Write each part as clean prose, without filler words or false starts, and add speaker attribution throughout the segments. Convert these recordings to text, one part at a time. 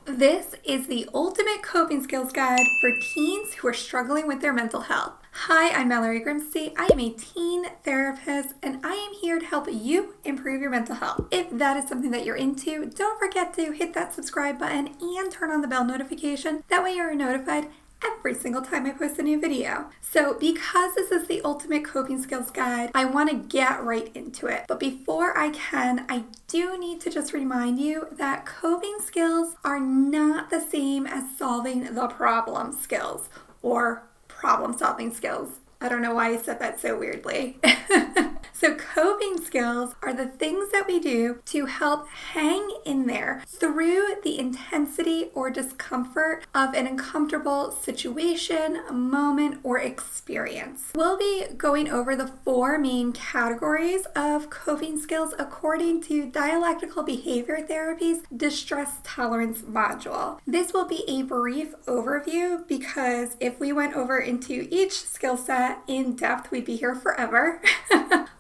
Speaker 1: This is the ultimate coping skills guide for teens who are struggling with their mental health. Hi, I'm Mallory Grimste. I am a teen therapist and I am here to help you improve your mental health. If that is something that you're into, don't forget to hit that subscribe button and turn on the bell notification. That way you're notified every single time I post a new video. So because this is the ultimate coping skills guide, I want to get right into it. But before I can, I do need to just remind you that coping skills are not the same as solving the problem skills or problem solving skills. I don't know why I said that so weirdly. So coping skills are the things that we do to help hang in there through the intensity or discomfort of an uncomfortable situation, moment, or experience. We'll be going over the 4 main categories of coping skills according to Dialectical Behavior Therapy's Distress Tolerance module. This will be a brief overview because if we went over into each skill set in depth, we'd be here forever.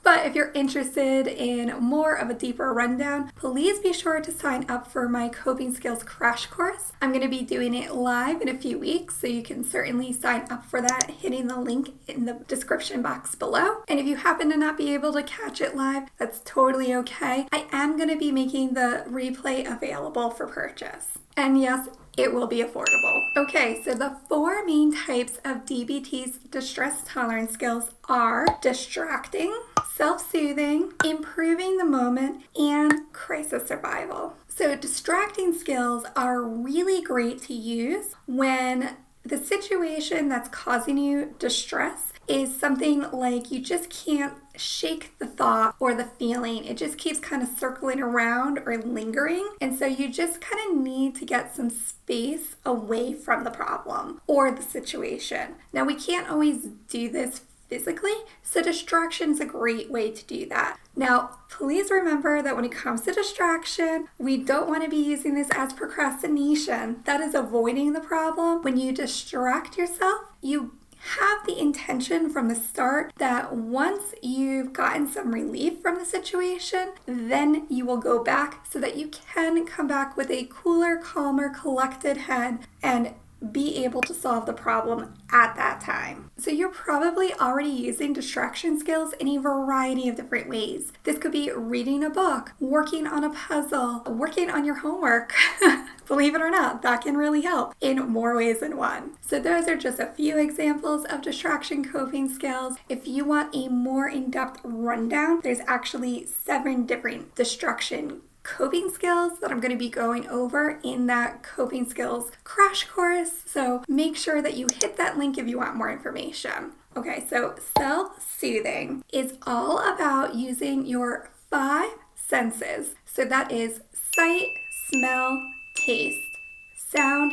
Speaker 1: But if you're interested in more of a deeper rundown, please be sure to sign up for my coping skills crash course. I'm going to be doing it live in a few weeks, so you can certainly sign up for that, hitting the link in the description box below. And if you happen to not be able to catch it live, that's totally okay. I am going to be making the replay available for purchase. And yes, it will be affordable. Okay, so the 4 main types of DBT's distress tolerance skills are distracting, self-soothing, improving the moment, and crisis survival. So distracting skills are really great to use when the situation that's causing you distress is something like you just can't shake the thought or the feeling. It just keeps kind of circling around or lingering. And so you just kind of need to get some space away from the problem or the situation. Now, we can't always do this physically, so distraction is a great way to do that. Now, please remember that when it comes to distraction, we don't want to be using this as procrastination. That is avoiding the problem. When you distract yourself, you have the intention from the start that once you've gotten some relief from the situation, then you will go back so that you can come back with a cooler, calmer, collected head and be able to solve the problem at that time. So you're probably already using distraction skills in a variety of different ways. This could be reading a book, working on a puzzle, working on your homework. Believe it or not, that can really help in more ways than one. So those are just a few examples of distraction coping skills. If you want a more in-depth rundown, there's actually 7 different distraction coping skills that I'm going to be going over in that coping skills crash course. So make sure that you hit that link if you want more information. Okay, so self-soothing is all about using your 5 senses. So that is sight, smell, taste, sound,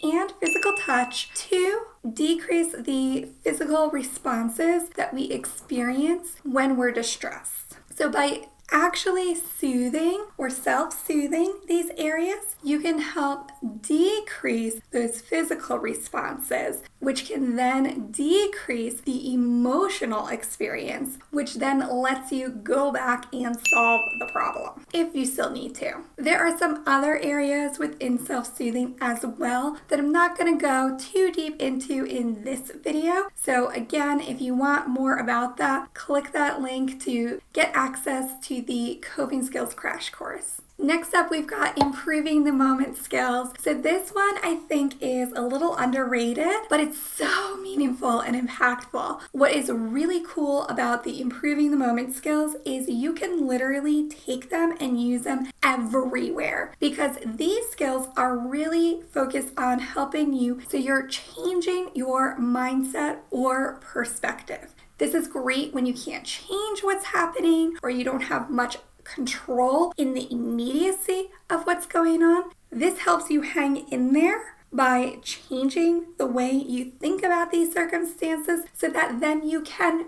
Speaker 1: and physical touch to decrease the physical responses that we experience when we're distressed. So by actually soothing or self-soothing these areas, you can help decrease those physical responses, which can then decrease the emotional experience, which then lets you go back and solve the problem if you still need to. There are some other areas within self-soothing as well that I'm not going to go too deep into in this video. So again, if you want more about that, click that link to get access to the coping skills crash course. Next up, we've got improving the moment skills. So this one I think is a little underrated, but it's so meaningful and impactful. What is really cool about the improving the moment skills is you can literally take them and use them everywhere because these skills are really focused on helping you so you're changing your mindset or perspective. This is great when you can't change what's happening or you don't have much control in the immediacy of what's going on. This helps you hang in there by changing the way you think about these circumstances so that then you can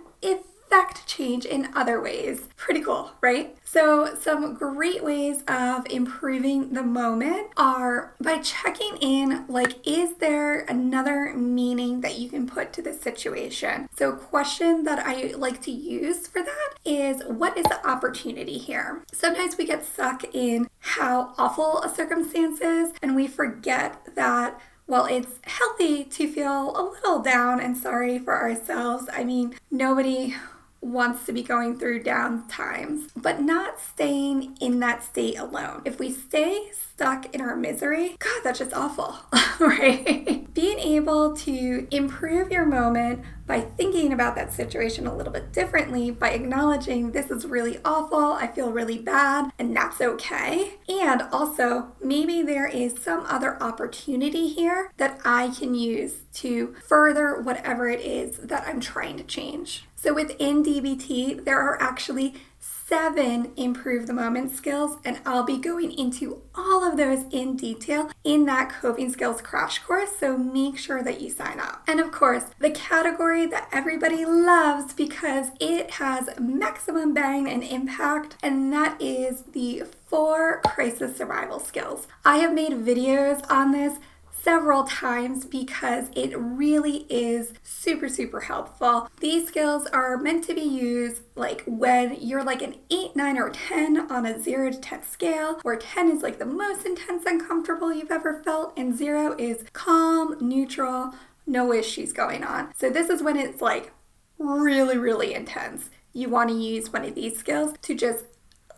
Speaker 1: affect change in other ways. Pretty cool, right? So some great ways of improving the moment are by checking in, like, is there another meaning that you can put to the situation? So a question that I like to use for that is, what is the opportunity here? Sometimes we get stuck in how awful a circumstance is, and we forget that, well, it's healthy to feel a little down and sorry for ourselves. I mean, nobody wants to be going through down times, but not staying in that state alone. If we stay stuck in our misery, God, that's just awful, right? Being able to improve your moment by thinking about that situation a little bit differently, by acknowledging this is really awful, I feel really bad, and that's okay. And also, maybe there is some other opportunity here that I can use to further whatever it is that I'm trying to change. So within DBT, there are actually 7 improve the moment skills, and I'll be going into all of those in detail in that coping skills crash course, so make sure that you sign up. And of course, the category that everybody loves because it has maximum bang and impact, and that is the 4 crisis survival skills. I have made videos on this several times because it really is super helpful. These skills are meant to be used like when you're like an 8, 9, or 10 on a 0 to 10 scale, where 10 is like the most intense and comfortable you've ever felt, and 0 is calm, neutral, no issues going on. So this is when it's like really intense. You want to use one of these skills to just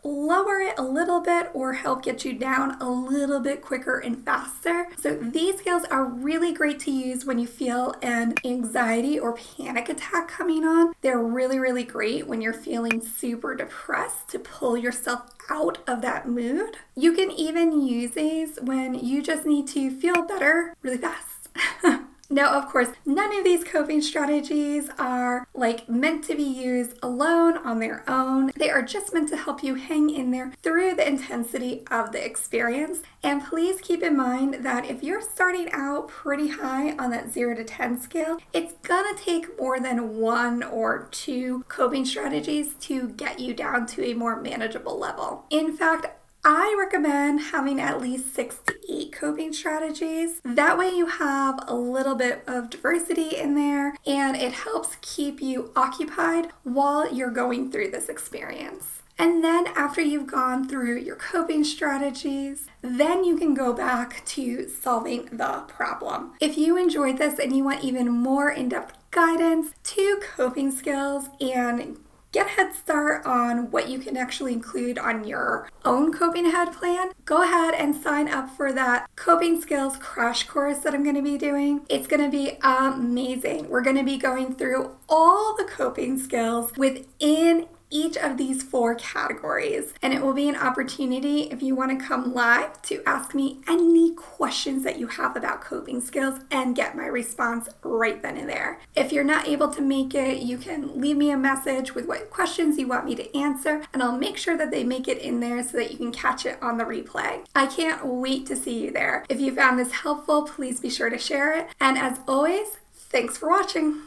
Speaker 1: lower it a little bit or help get you down a little bit quicker and faster. So these skills are really great to use when you feel an anxiety or panic attack coming on. They're really great when you're feeling super depressed to pull yourself out of that mood. You can even use these when you just need to feel better really fast. Now, of course, none of these coping strategies are like meant to be used alone on their own. They are just meant to help you hang in there through the intensity of the experience. And please keep in mind that if you're starting out pretty high on that 0 to 10 scale, it's gonna take more than 1 or 2 coping strategies to get you down to a more manageable level. In fact, I recommend having at least 6 to 8 coping strategies. That way you have a little bit of diversity in there, and it helps keep you occupied while you're going through this experience. And then after you've gone through your coping strategies, then you can go back to solving the problem. If you enjoyed this and you want even more in-depth guidance to coping skills and get a head start on what you can actually include on your own coping ahead plan, go ahead and sign up for that coping skills crash course that I'm going to be doing. It's going to be amazing. We're going to be going through all the coping skills within each of these 4 categories, and it will be an opportunity, if you want to come live, to ask me any questions that you have about coping skills and get my response right then and there. If you're not able to make it, you can leave me a message with what questions you want me to answer, and I'll make sure that they make it in there so that you can catch it on the replay. I can't wait to see you there. If you found this helpful, please be sure to share it, and as always, thanks for watching.